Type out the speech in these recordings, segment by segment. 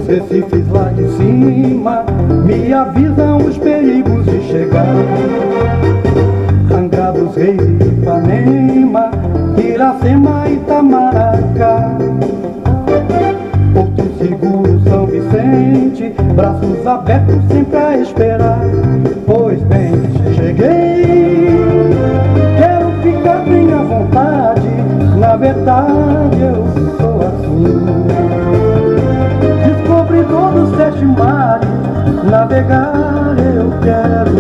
recifes lá de cima me avisam os perigos de chegar. Angra dos Reis de Ipanema, Iracema e Itamaracá, Porto Seguro, São Vicente, braços abertos sempre a esperar. Pois bem, cheguei, quero ficar bem à vontade, na verdade eu sou assim. Descobridor dos 7 mares, navegar eu quero,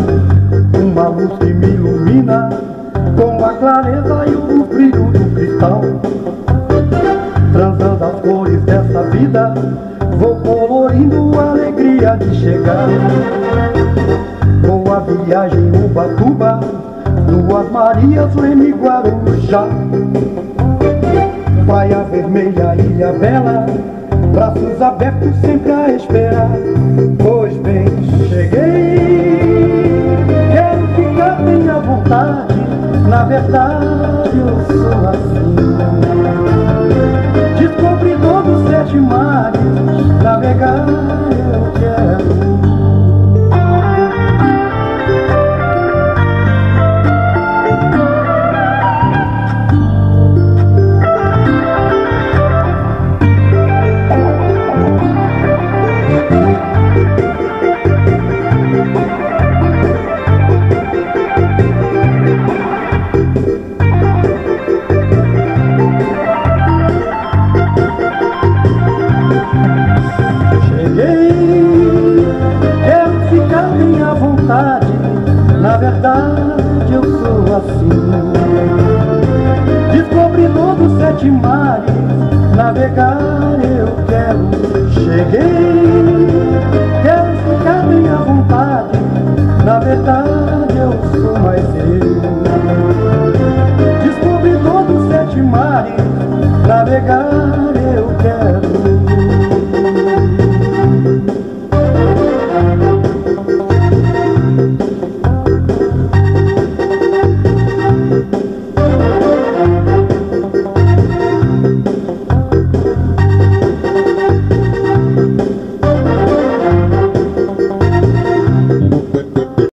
uma luz que me ilumina com a clareza e o brilho do cristal. Transando as cores dessa vida, vou colorindo a alegria de chegar. Boa viagem Ubatuba, Duas Marias, Leme, Guarujá, Praia Vermelha, Ilha Bela, braços abertos sempre a esperar. Pois bem, cheguei, quero ficar bem à vontade, na verdade eu sou assim. Descobridor dos 7 mares, navegar eu quero. Na verdade eu sou assim. Descobridor dos 7 mares, navegar